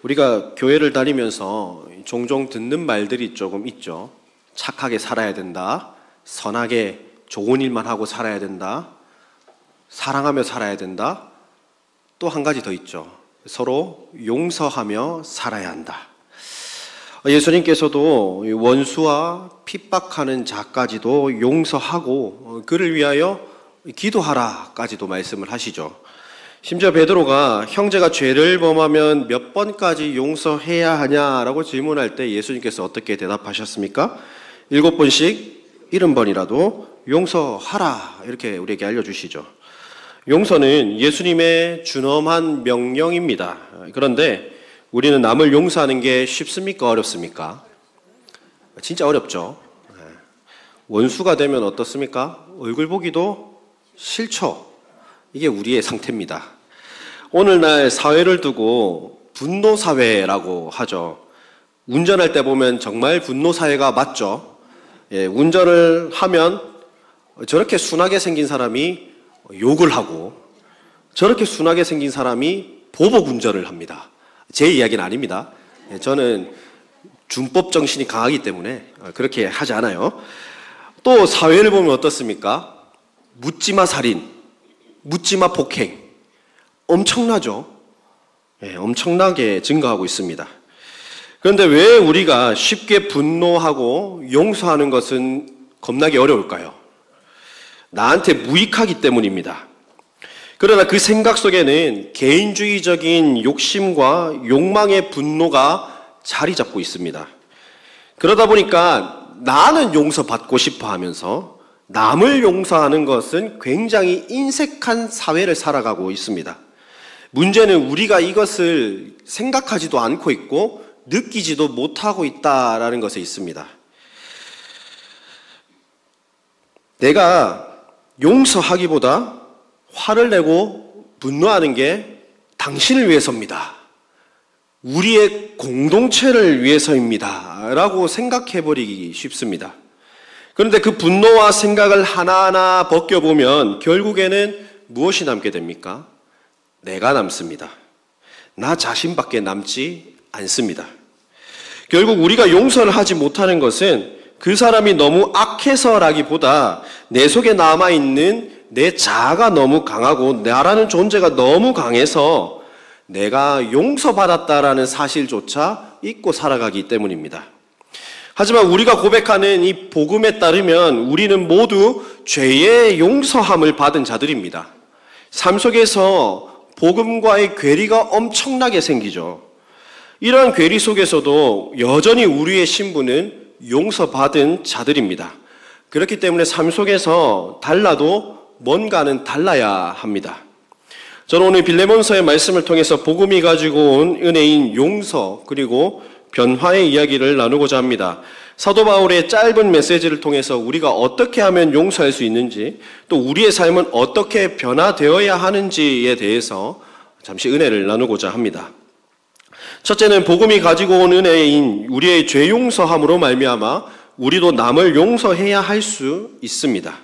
우리가 교회를 다니면서 종종 듣는 말들이 조금 있죠. 착하게 살아야 된다. 선하게 좋은 일만 하고 살아야 된다. 사랑하며 살아야 된다. 또 한 가지 더 있죠. 서로 용서하며 살아야 한다. 예수님께서도 원수와 핍박하는 자까지도 용서하고 그를 위하여 기도하라까지도 말씀을 하시죠. 심지어 베드로가 형제가 죄를 범하면 몇 번까지 용서해야 하냐라고 질문할 때 예수님께서 어떻게 대답하셨습니까? 7번씩 70번이라도 용서하라 이렇게 우리에게 알려주시죠. 용서는 예수님의 준엄한 명령입니다. 그런데 우리는 남을 용서하는 게 쉽습니까? 어렵습니까? 진짜 어렵죠. 원수가 되면 어떻습니까? 얼굴 보기도 싫죠. 이게 우리의 상태입니다. 오늘날 사회를 두고 분노사회라고 하죠. 운전할 때 보면 정말 분노사회가 맞죠. 운전을 하면 저렇게 순하게 생긴 사람이 욕을 하고 저렇게 순하게 생긴 사람이 보복 운전을 합니다. 제 이야기는 아닙니다. 저는 준법 정신이 강하기 때문에 그렇게 하지 않아요. 또 사회를 보면 어떻습니까? 묻지마 살인, 묻지마 폭행, 엄청나죠? 엄청나게 증가하고 있습니다. 그런데 왜 우리가 쉽게 분노하고 용서하는 것은 겁나게 어려울까요? 나한테 무익하기 때문입니다. 그러나 그 생각 속에는 개인주의적인 욕심과 욕망의 분노가 자리 잡고 있습니다. 그러다 보니까 나는 용서받고 싶어 하면서 남을 용서하는 것은 굉장히 인색한 사회를 살아가고 있습니다. 문제는 우리가 이것을 생각하지도 않고 있고 느끼지도 못하고 있다라는 것에 있습니다. 내가 용서하기보다 화를 내고 분노하는 게 당신을 위해서입니다. 우리의 공동체를 위해서입니다. 라고 생각해버리기 쉽습니다. 그런데 그 분노와 생각을 하나하나 벗겨보면 결국에는 무엇이 남게 됩니까? 내가 남습니다. 나 자신밖에 남지 않습니다. 결국 우리가 용서를 하지 못하는 것은 그 사람이 너무 악해서라기보다 내 속에 남아있는 내 자아가 너무 강하고 나라는 존재가 너무 강해서 내가 용서받았다라는 사실조차 잊고 살아가기 때문입니다. 하지만 우리가 고백하는 이 복음에 따르면 우리는 모두 죄의 용서함을 받은 자들입니다. 삶 속에서 복음과의 괴리가 엄청나게 생기죠. 이러한 괴리 속에서도 여전히 우리의 신분은 용서받은 자들입니다. 그렇기 때문에 삶 속에서 달라도 뭔가는 달라야 합니다. 저는 오늘 빌레몬서의 말씀을 통해서 복음이 가지고 온 은혜인 용서 그리고 변화의 이야기를 나누고자 합니다. 사도 바울의 짧은 메시지를 통해서 우리가 어떻게 하면 용서할 수 있는지 또 우리의 삶은 어떻게 변화되어야 하는지에 대해서 잠시 은혜를 나누고자 합니다. 첫째는 복음이 가지고 온 은혜인 우리의 죄 용서함으로 말미암아 우리도 남을 용서해야 할 수 있습니다.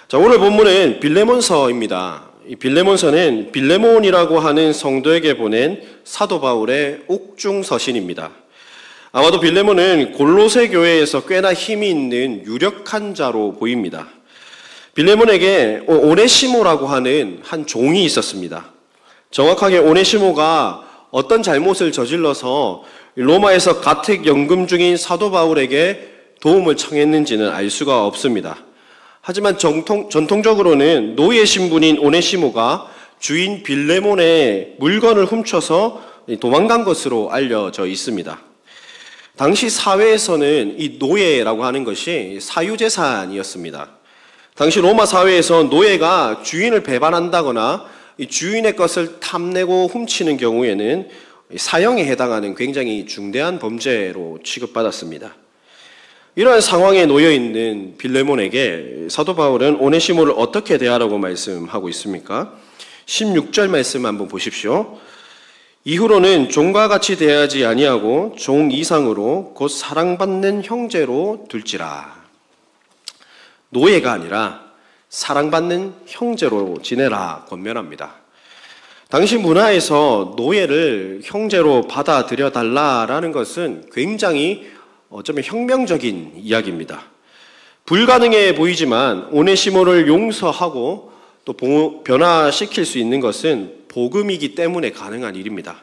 자, 오늘 본문은 빌레몬서입니다. 이 빌레몬서는 빌레몬이라고 하는 성도에게 보낸 사도 바울의 옥중서신입니다. 아마도 빌레몬은 골로새 교회에서 꽤나 힘이 있는 유력한 자로 보입니다. 빌레몬에게 오네시모라고 하는 한 종이 있었습니다. 정확하게 오네시모가 어떤 잘못을 저질러서 로마에서 가택연금 중인 사도 바울에게 도움을 청했는지는 알 수가 없습니다. 하지만 전통적으로는 노예 신분인 오네시모가 주인 빌레몬의 물건을 훔쳐서 도망간 것으로 알려져 있습니다. 당시 사회에서는 이 노예라고 하는 것이 사유재산이었습니다. 당시 로마 사회에서 노예가 주인을 배반한다거나 주인의 것을 탐내고 훔치는 경우에는 사형에 해당하는 굉장히 중대한 범죄로 취급받았습니다. 이러한 상황에 놓여있는 빌레몬에게 사도 바울은 오네시모를 어떻게 대하라고 말씀하고 있습니까? 16절 말씀 한번 보십시오. 이후로는 종과 같이 대하지 아니하고 종 이상으로 곧 사랑받는 형제로 둘지라. 노예가 아니라 사랑받는 형제로 지내라 권면합니다. 당시 문화에서 노예를 형제로 받아들여 달라라는 것은 굉장히 어쩌면 혁명적인 이야기입니다. 불가능해 보이지만 오네시모를 용서하고 또 변화시킬 수 있는 것은 복음이기 때문에 가능한 일입니다.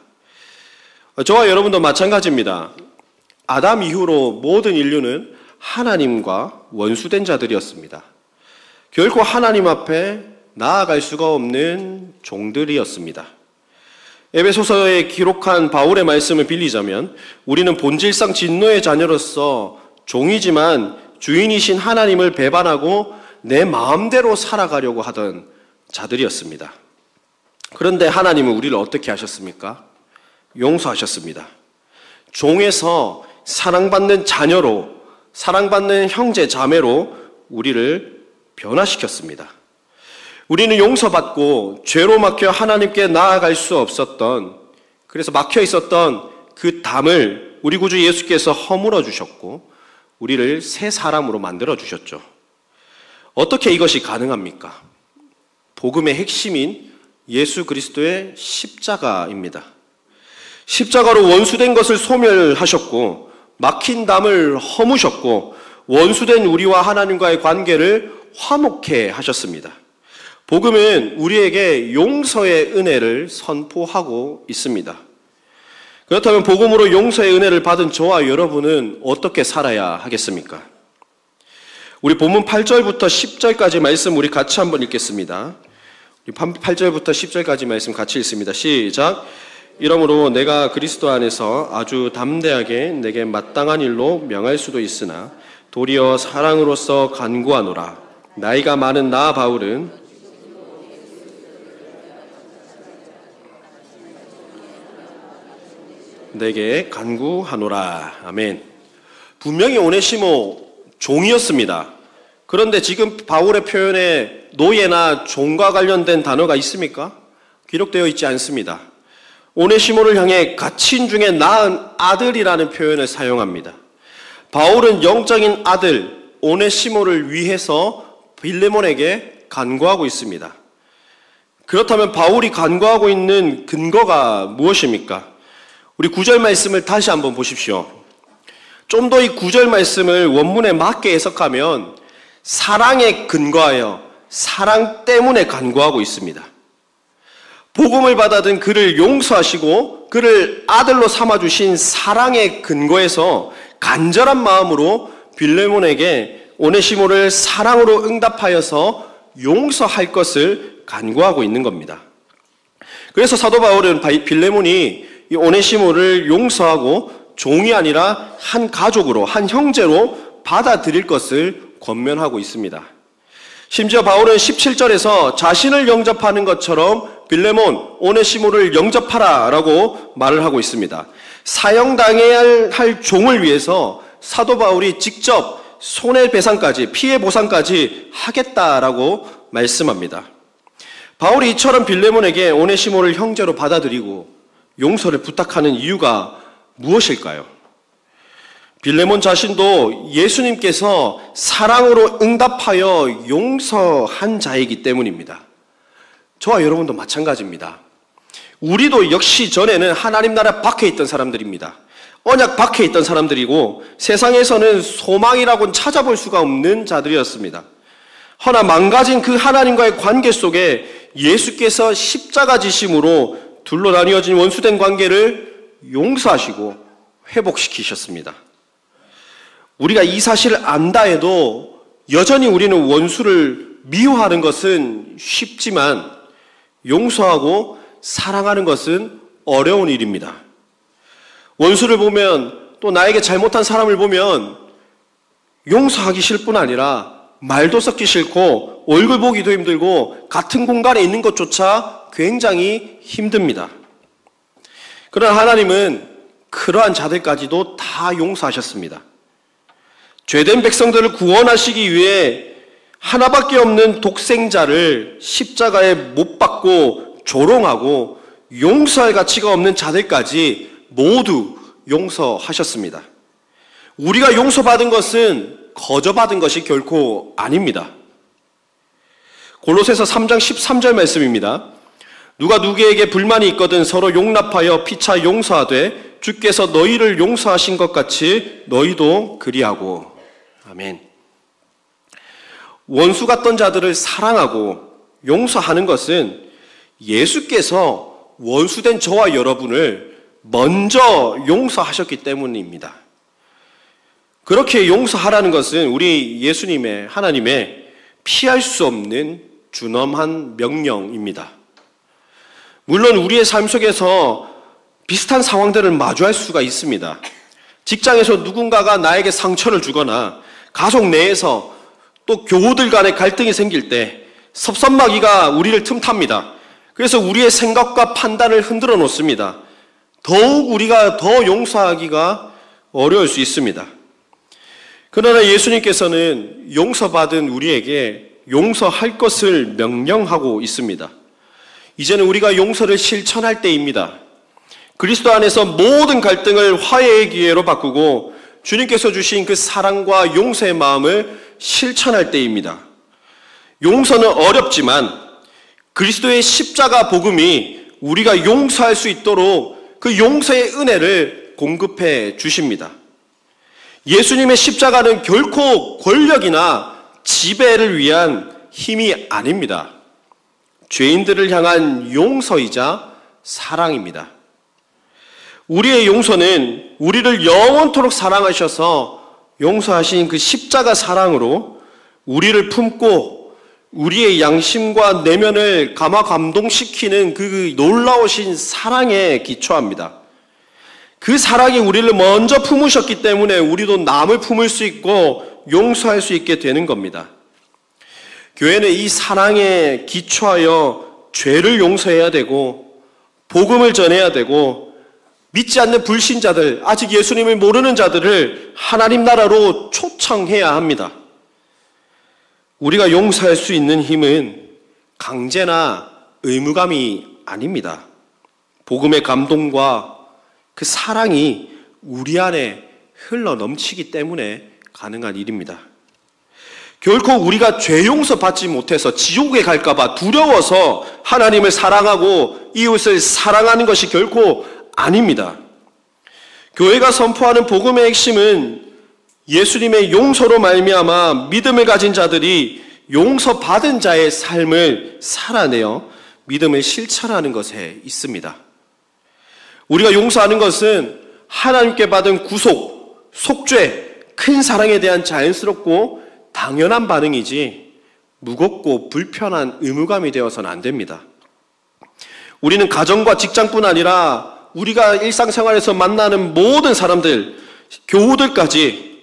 저와 여러분도 마찬가지입니다. 아담 이후로 모든 인류는 하나님과 원수된 자들이었습니다. 결코 하나님 앞에 나아갈 수가 없는 종들이었습니다. 에베소서에 기록한 바울의 말씀을 빌리자면 우리는 본질상 진노의 자녀로서 종이지만 주인이신 하나님을 배반하고 내 마음대로 살아가려고 하던 자들이었습니다. 그런데 하나님은 우리를 어떻게 하셨습니까? 용서하셨습니다. 종에서 사랑받는 자녀로, 사랑받는 형제 자매로 우리를 변화시켰습니다. 우리는 용서받고 죄로 막혀 하나님께 나아갈 수 없었던, 그래서 막혀 있었던 그 담을 우리 구주 예수께서 허물어 주셨고 우리를 새 사람으로 만들어 주셨죠. 어떻게 이것이 가능합니까? 복음의 핵심인 예수 그리스도의 십자가입니다. 십자가로 원수된 것을 소멸하셨고 막힌 담을 허무셨고 원수된 우리와 하나님과의 관계를 화목해 하셨습니다. 복음은 우리에게 용서의 은혜를 선포하고 있습니다. 그렇다면 복음으로 용서의 은혜를 받은 저와 여러분은 어떻게 살아야 하겠습니까? 우리 본문 8절부터 10절까지 말씀 우리 같이 한번 읽겠습니다. 8절부터 10절까지 말씀 같이 읽습니다. 시작. 이러므로 내가 그리스도 안에서 아주 담대하게 내게 마땅한 일로 명할 수도 있으나 도리어 사랑으로서 간구하노라. 나이가 많은 나 바울은 내게 간구하노라. 아멘. 분명히 오네시모 종이었습니다. 그런데 지금 바울의 표현에 노예나 종과 관련된 단어가 있습니까? 기록되어 있지 않습니다. 오네시모를 향해 갇힌 중에 낳은 아들이라는 표현을 사용합니다. 바울은 영적인 아들 오네시모를 위해서 빌레몬에게 간구하고 있습니다. 그렇다면 바울이 간구하고 있는 근거가 무엇입니까? 우리 9절 말씀을 다시 한번 보십시오. 좀 더 이 9절 말씀을 원문에 맞게 해석하면 사랑에 근거하여 사랑 때문에 간구하고 있습니다. 복음을 받아든 그를 용서하시고 그를 아들로 삼아주신 사랑의 근거에서 간절한 마음으로 빌레몬에게 오네시모를 사랑으로 응답하여서 용서할 것을 간구하고 있는 겁니다. 그래서 사도 바울은 빌레몬이 이 오네시모를 용서하고 종이 아니라 한 가족으로, 한 형제로 받아들일 것을 권면하고 있습니다. 심지어 바울은 17절에서 자신을 영접하는 것처럼 빌레몬, 오네시모를 영접하라 라고 말을 하고 있습니다. 사형당해야 할 종을 위해서 사도 바울이 직접 손해배상까지, 피해보상까지 하겠다라고 말씀합니다. 바울이 이처럼 빌레몬에게 오네시모를 형제로 받아들이고 용서를 부탁하는 이유가 무엇일까요? 빌레몬 자신도 예수님께서 사랑으로 응답하여 용서한 자이기 때문입니다. 저와 여러분도 마찬가지입니다. 우리도 역시 전에는 하나님 나라 밖에 있던 사람들입니다. 언약 밖에 있던 사람들이고 세상에서는 소망이라고는 찾아볼 수가 없는 자들이었습니다. 허나 망가진 그 하나님과의 관계 속에 예수께서 십자가 지심으로 둘로 나뉘어진 원수된 관계를 용서하시고 회복시키셨습니다. 우리가 이 사실을 안다 해도 여전히 우리는 원수를 미워하는 것은 쉽지만 용서하고 사랑하는 것은 어려운 일입니다. 원수를 보면 또 나에게 잘못한 사람을 보면 용서하기 싫을 뿐 아니라 말도 섞기 싫고 얼굴 보기도 힘들고 같은 공간에 있는 것조차 굉장히 힘듭니다. 그러나 하나님은 그러한 자들까지도 다 용서하셨습니다. 죄된 백성들을 구원하시기 위해 하나밖에 없는 독생자를 십자가에 못 박고 조롱하고 용서할 가치가 없는 자들까지 모두 용서하셨습니다. 우리가 용서받은 것은 거저받은 것이 결코 아닙니다. 골로새서 3장 13절 말씀입니다. 누가 누구에게 불만이 있거든 서로 용납하여 피차 용서하되 주께서 너희를 용서하신 것 같이 너희도 그리하고. 아멘. 원수 같던 자들을 사랑하고 용서하는 것은 예수께서 원수된 저와 여러분을 먼저 용서하셨기 때문입니다. 그렇게 용서하라는 것은 우리 예수님의, 하나님의 피할 수 없는 준엄한 명령입니다. 물론 우리의 삶 속에서 비슷한 상황들을 마주할 수가 있습니다. 직장에서 누군가가 나에게 상처를 주거나 가족 내에서 또 교우들 간의 갈등이 생길 때 섭섭마귀가 우리를 틈탑니다. 그래서 우리의 생각과 판단을 흔들어 놓습니다. 더욱 우리가 더 용서하기가 어려울 수 있습니다. 그러나 예수님께서는 용서받은 우리에게 용서할 것을 명령하고 있습니다. 이제는 우리가 용서를 실천할 때입니다. 그리스도 안에서 모든 갈등을 화해의 기회로 바꾸고 주님께서 주신 그 사랑과 용서의 마음을 실천할 때입니다. 용서는 어렵지만 그리스도의 십자가 복음이 우리가 용서할 수 있도록 그 용서의 은혜를 공급해 주십니다. 예수님의 십자가는 결코 권력이나 지배를 위한 힘이 아닙니다. 죄인들을 향한 용서이자 사랑입니다. 우리의 용서는 우리를 영원토록 사랑하셔서 용서하신 그 십자가 사랑으로 우리를 품고 우리의 양심과 내면을 감화 감동시키는 그 놀라우신 사랑에 기초합니다. 그 사랑이 우리를 먼저 품으셨기 때문에 우리도 남을 품을 수 있고 용서할 수 있게 되는 겁니다. 교회는 이 사랑에 기초하여 죄를 용서해야 되고 복음을 전해야 되고 믿지 않는 불신자들, 아직 예수님을 모르는 자들을 하나님 나라로 초청해야 합니다. 우리가 용서할 수 있는 힘은 강제나 의무감이 아닙니다. 복음의 감동과 그 사랑이 우리 안에 흘러 넘치기 때문에 가능한 일입니다. 결코 우리가 죄 용서 받지 못해서 지옥에 갈까봐 두려워서 하나님을 사랑하고 이웃을 사랑하는 것이 결코 아닙니다. 교회가 선포하는 복음의 핵심은 예수님의 용서로 말미암아 믿음을 가진 자들이 용서받은 자의 삶을 살아내어 믿음을 실천하는 것에 있습니다. 우리가 용서하는 것은 하나님께 받은 구속, 속죄, 큰 사랑에 대한 자연스럽고 당연한 반응이지 무겁고 불편한 의무감이 되어서는 안 됩니다. 우리는 가정과 직장뿐 아니라 우리가 일상생활에서 만나는 모든 사람들, 교우들까지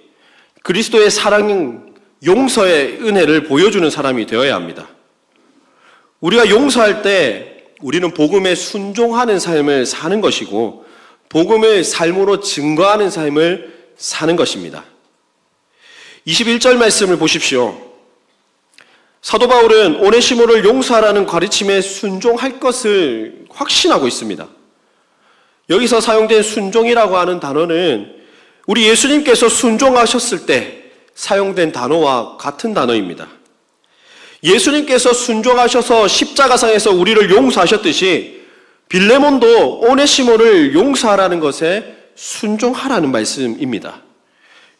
그리스도의 사랑, 용서의 은혜를 보여주는 사람이 되어야 합니다. 우리가 용서할 때 우리는 복음에 순종하는 삶을 사는 것이고 복음을 삶으로 증거하는 삶을 사는 것입니다. 21절 말씀을 보십시오. 사도 바울은 오네시모를 용서하라는 가르침에 순종할 것을 확신하고 있습니다. 여기서 사용된 순종이라고 하는 단어는 우리 예수님께서 순종하셨을 때 사용된 단어와 같은 단어입니다. 예수님께서 순종하셔서 십자가상에서 우리를 용서하셨듯이 빌레몬도 오네시모를 용서하라는 것에 순종하라는 말씀입니다.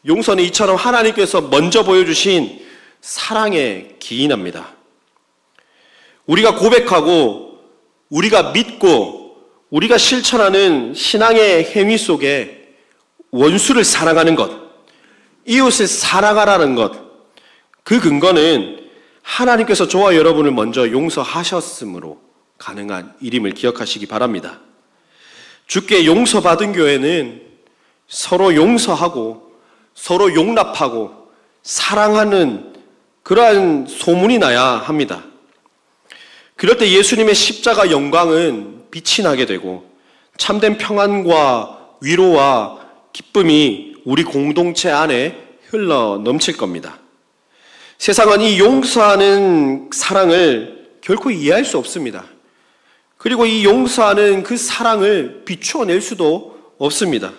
용서는 이처럼 하나님께서 먼저 보여주신 사랑에 기인합니다. 우리가 고백하고 우리가 믿고 우리가 실천하는 신앙의 행위 속에 원수를 사랑하는 것, 이웃을 사랑하라는 것, 그 근거는 하나님께서 저와 여러분을 먼저 용서하셨으므로 가능한 일임을 기억하시기 바랍니다. 주께 용서받은 교회는 서로 용서하고 서로 용납하고 사랑하는 그러한 소문이 나야 합니다. 그럴 때 예수님의 십자가 영광은 빛이 나게 되고 참된 평안과 위로와 기쁨이 우리 공동체 안에 흘러 넘칠 겁니다. 세상은 이 용서하는 사랑을 결코 이해할 수 없습니다. 그리고 이 용서하는 그 사랑을 비추어낼 수도 없습니다.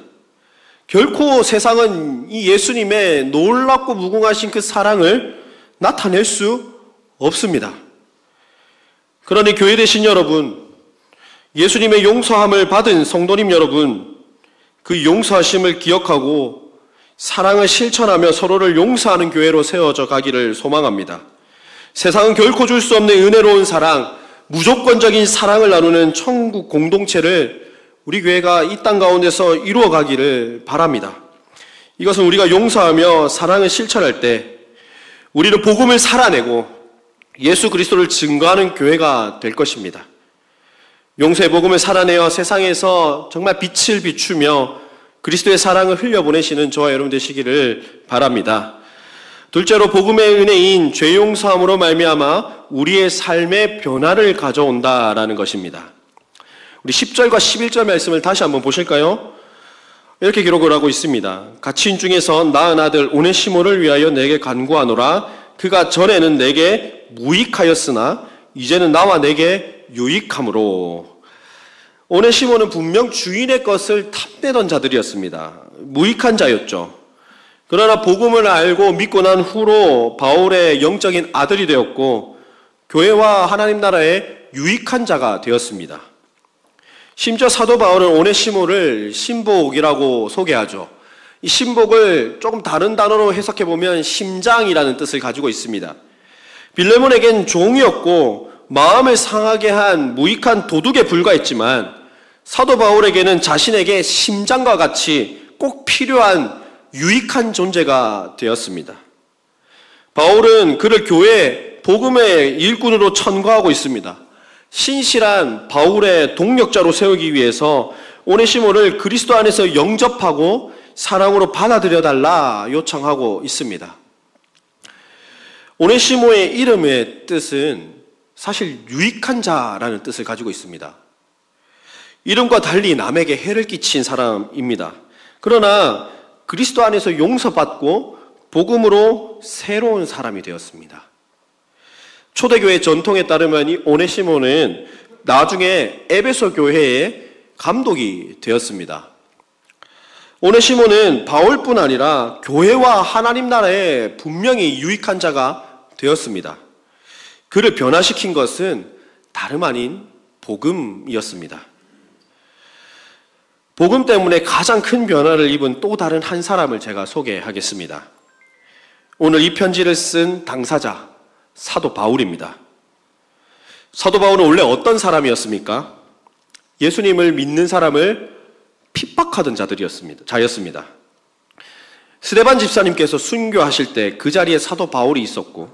결코 세상은 이 예수님의 놀랍고 무궁하신 그 사랑을 나타낼 수 없습니다. 그러니 교회 되신 여러분, 예수님의 용서함을 받은 성도님 여러분, 그 용서하심을 기억하고 사랑을 실천하며 서로를 용서하는 교회로 세워져 가기를 소망합니다. 세상은 결코 줄 수 없는 은혜로운 사랑, 무조건적인 사랑을 나누는 천국 공동체를 우리 교회가 이 땅 가운데서 이루어 가기를 바랍니다. 이것은 우리가 용서하며 사랑을 실천할 때 우리는 복음을 살아내고 예수 그리스도를 증거하는 교회가 될 것입니다. 용서의 복음을 살아내어 세상에서 정말 빛을 비추며 그리스도의 사랑을 흘려보내시는 저와 여러분 되시기를 바랍니다. 둘째로 복음의 은혜인 죄 용서함으로 말미암아 우리의 삶의 변화를 가져온다라는 것입니다. 우리 10절과 11절 말씀을 다시 한번 보실까요? 이렇게 기록을 하고 있습니다. 가치인 중에서 낳은 아들 오네시모를 위하여 내게 간구하노라. 그가 전에는 내게 무익하였으나 이제는 나와 내게 유익함으로. 오네시모는 분명 주인의 것을 탐내던 자들이었습니다. 무익한 자였죠. 그러나 복음을 알고 믿고 난 후로 바울의 영적인 아들이 되었고 교회와 하나님 나라의 유익한 자가 되었습니다. 심지어 사도 바울은 오네시모를 신복이라고 소개하죠. 이 신복을 조금 다른 단어로 해석해보면 심장이라는 뜻을 가지고 있습니다. 빌레몬에겐 종이었고 마음을 상하게 한 무익한 도둑에 불과했지만 사도 바울에게는 자신에게 심장과 같이 꼭 필요한 유익한 존재가 되었습니다. 바울은 그를 교회 복음의 일꾼으로 천거하고 있습니다. 신실한 바울의 동력자로 세우기 위해서 오네시모를 그리스도 안에서 영접하고 사랑으로 받아들여달라 요청하고 있습니다. 오네시모의 이름의 뜻은 사실 유익한 자라는 뜻을 가지고 있습니다. 이름과 달리 남에게 해를 끼친 사람입니다. 그러나 그리스도 안에서 용서받고 복음으로 새로운 사람이 되었습니다. 초대교회 전통에 따르면 이 오네시모는 나중에 에베소 교회의 감독이 되었습니다. 오네시모는 바울뿐 아니라 교회와 하나님 나라에 분명히 유익한 자가 되었습니다. 그를 변화시킨 것은 다름 아닌 복음이었습니다. 복음 때문에 가장 큰 변화를 입은 또 다른 한 사람을 제가 소개하겠습니다. 오늘 이 편지를 쓴 당사자, 사도 바울입니다. 사도 바울은 원래 어떤 사람이었습니까? 예수님을 믿는 사람을 핍박하던 자였습니다. 스데반 집사님께서 순교하실 때 그 자리에 사도 바울이 있었고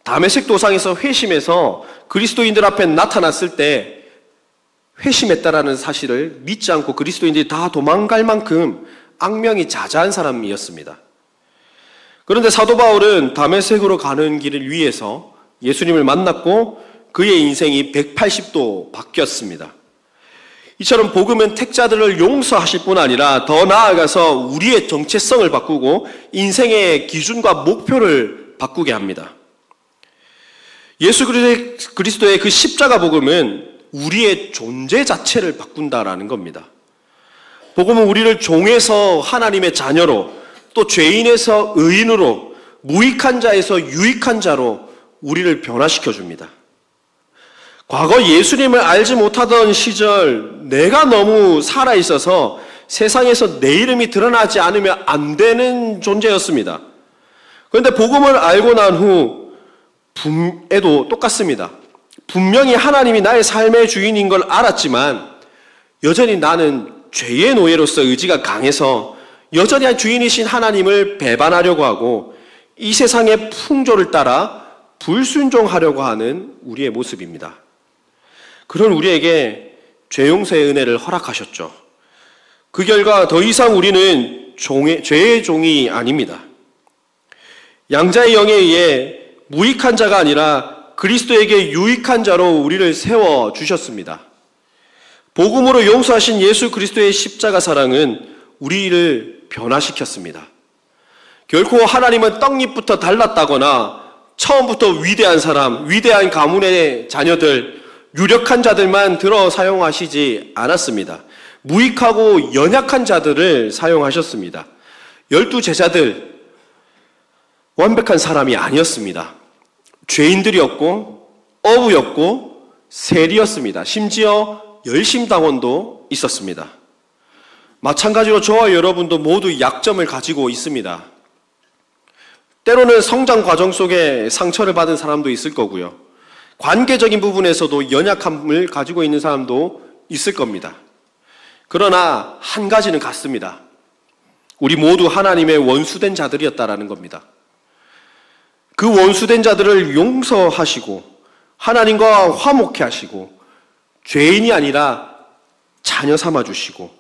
다메섹 도상에서 회심해서 그리스도인들 앞에 나타났을 때 회심했다라는 사실을 믿지 않고 그리스도인들이 다 도망갈 만큼 악명이 자자한 사람이었습니다. 그런데 사도 바울은 다메섹으로 가는 길을 위해서 예수님을 만났고 그의 인생이 180도 바뀌었습니다. 이처럼 복음은 택자들을 용서하실 뿐 아니라 더 나아가서 우리의 정체성을 바꾸고 인생의 기준과 목표를 바꾸게 합니다. 예수 그리스도의 그 십자가 복음은 우리의 존재 자체를 바꾼다라는 겁니다. 복음은 우리를 종에서 하나님의 자녀로 또 죄인에서 의인으로 무익한 자에서 유익한 자로 우리를 변화시켜 줍니다. 과거 예수님을 알지 못하던 시절 내가 너무 살아있어서 세상에서 내 이름이 드러나지 않으면 안 되는 존재였습니다. 그런데 복음을 알고 난 후에도 똑같습니다. 분명히 하나님이 나의 삶의 주인인 걸 알았지만 여전히 나는 죄의 노예로서 의지가 강해서 여전히 주인이신 하나님을 배반하려고 하고 이 세상의 풍조를 따라 불순종하려고 하는 우리의 모습입니다. 그런 우리에게 죄 용서의 은혜를 허락하셨죠. 그 결과 더 이상 우리는 죄의 종이 아닙니다. 양자의 영에 의해 무익한 자가 아니라 그리스도에게 유익한 자로 우리를 세워주셨습니다. 복음으로 용서하신 예수 그리스도의 십자가 사랑은 우리를 변화시켰습니다. 결코 하나님은 떡잎부터 달랐다거나 처음부터 위대한 사람, 위대한 가문의 자녀들, 유력한 자들만 들어 사용하시지 않았습니다. 무익하고 연약한 자들을 사용하셨습니다. 12 제자들, 완벽한 사람이 아니었습니다. 죄인들이었고 어부였고 세리였습니다. 심지어 열심당원도 있었습니다. 마찬가지로 저와 여러분도 모두 약점을 가지고 있습니다. 때로는 성장 과정 속에 상처를 받은 사람도 있을 거고요. 관계적인 부분에서도 연약함을 가지고 있는 사람도 있을 겁니다. 그러나 한 가지는 같습니다. 우리 모두 하나님의 원수된 자들이었다라는 겁니다. 그 원수된 자들을 용서하시고 하나님과 화목케 하시고 죄인이 아니라 자녀 삼아주시고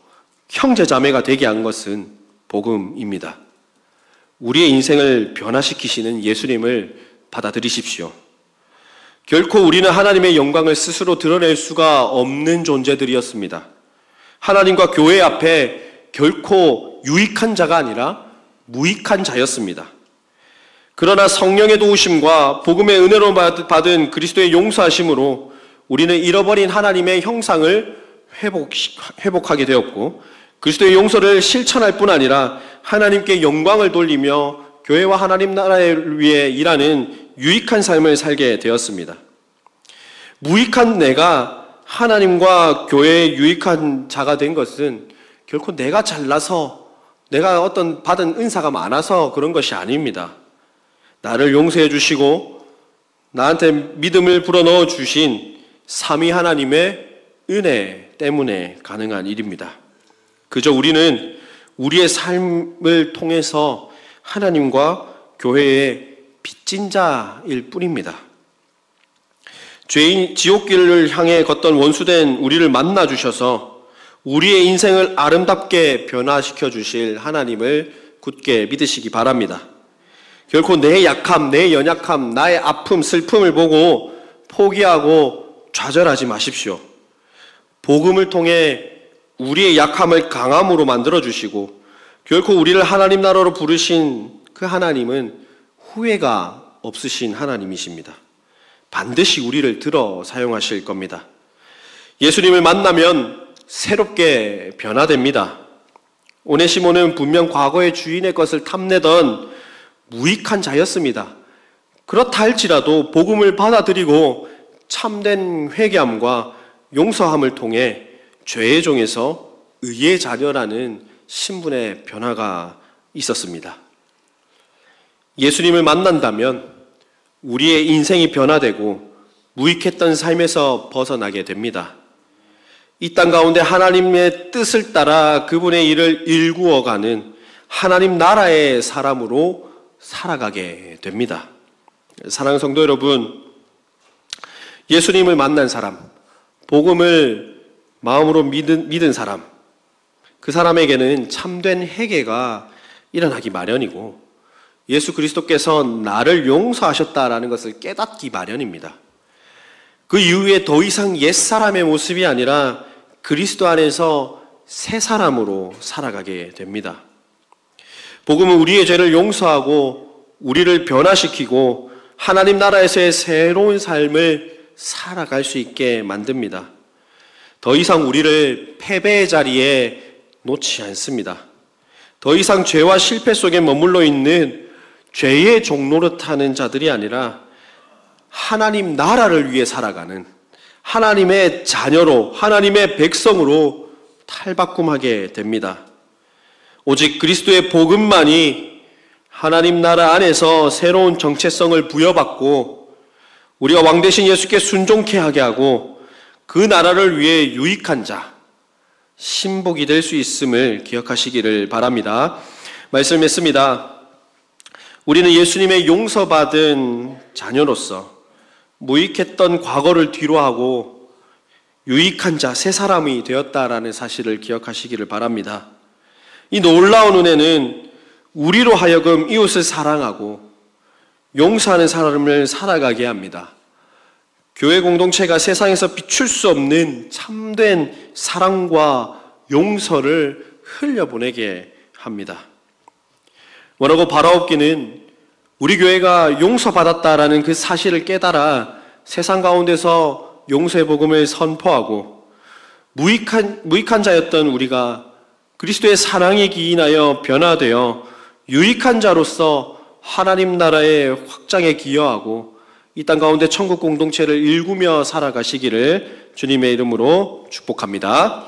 형제자매가 되게 한 것은 복음입니다. 우리의 인생을 변화시키시는 예수님을 받아들이십시오. 결코 우리는 하나님의 영광을 스스로 드러낼 수가 없는 존재들이었습니다. 하나님과 교회 앞에 결코 유익한 자가 아니라 무익한 자였습니다. 그러나 성령의 도우심과 복음의 은혜로 받은 그리스도의 용서하심으로 우리는 잃어버린 하나님의 형상을 회복하게 되었고, 그리스도의 용서를 실천할 뿐 아니라 하나님께 영광을 돌리며 교회와 하나님 나라를 위해 일하는 유익한 삶을 살게 되었습니다. 무익한 내가 하나님과 교회의 유익한 자가 된 것은 결코 내가 잘나서, 내가 어떤 받은 은사가 많아서 그런 것이 아닙니다. 나를 용서해 주시고 나한테 믿음을 불어넣어 주신 삼위 하나님의 은혜 때문에 가능한 일입니다. 그저 우리는 우리의 삶을 통해서 하나님과 교회의 빚진 자일 뿐입니다. 죄인 지옥길을 향해 걷던 원수된 우리를 만나 주셔서 우리의 인생을 아름답게 변화시켜 주실 하나님을 굳게 믿으시기 바랍니다. 결코 내 약함, 내 연약함, 나의 아픔, 슬픔을 보고 포기하고 좌절하지 마십시오. 복음을 통해 우리의 약함을 강함으로 만들어주시고 결코 우리를 하나님 나라로 부르신 그 하나님은 후회가 없으신 하나님이십니다. 반드시 우리를 들어 사용하실 겁니다. 예수님을 만나면 새롭게 변화됩니다. 오네시모는 분명 과거의 주인의 것을 탐내던 무익한 자였습니다. 그렇다 할지라도 복음을 받아들이고 참된 회개함과 용서함을 통해 죄의 종에서 의의 자녀라는 신분의 변화가 있었습니다. 예수님을 만난다면 우리의 인생이 변화되고 무익했던 삶에서 벗어나게 됩니다. 이 땅 가운데 하나님의 뜻을 따라 그분의 일을 일구어가는 하나님 나라의 사람으로 살아가게 됩니다. 사랑하는 성도 여러분, 예수님을 만난 사람, 복음을 마음으로 믿은 사람, 그 사람에게는 참된 회개가 일어나기 마련이고 예수 그리스도께서 나를 용서하셨다라는 것을 깨닫기 마련입니다. 그 이후에 더 이상 옛사람의 모습이 아니라 그리스도 안에서 새 사람으로 살아가게 됩니다. 복음은 우리의 죄를 용서하고 우리를 변화시키고 하나님 나라에서의 새로운 삶을 살아갈 수 있게 만듭니다. 더 이상 우리를 패배의 자리에 놓지 않습니다. 더 이상 죄와 실패 속에 머물러 있는 죄의 종노릇하는 자들이 아니라 하나님 나라를 위해 살아가는 하나님의 자녀로, 하나님의 백성으로 탈바꿈하게 됩니다. 오직 그리스도의 복음만이 하나님 나라 안에서 새로운 정체성을 부여받고 우리가 왕 대신 예수께 순종케 하게 하고 그 나라를 위해 유익한 자, 신복이 될 수 있음을 기억하시기를 바랍니다. 말씀했습니다. 우리는 예수님의 용서받은 자녀로서 무익했던 과거를 뒤로하고 유익한 자, 새 사람이 되었다라는 사실을 기억하시기를 바랍니다. 이 놀라운 은혜는 우리로 하여금 이웃을 사랑하고 용서하는 삶을 살아가게 합니다. 교회 공동체가 세상에서 비출 수 없는 참된 사랑과 용서를 흘려보내게 합니다. 뭐라고 바라옵기는 우리 교회가 용서받았다라는 그 사실을 깨달아 세상 가운데서 용서의 복음을 선포하고 무익한 자였던 우리가 그리스도의 사랑에 기인하여 변화되어 유익한 자로서 하나님 나라의 확장에 기여하고 이 땅 가운데 천국 공동체를 일구며 살아가시기를 주님의 이름으로 축복합니다.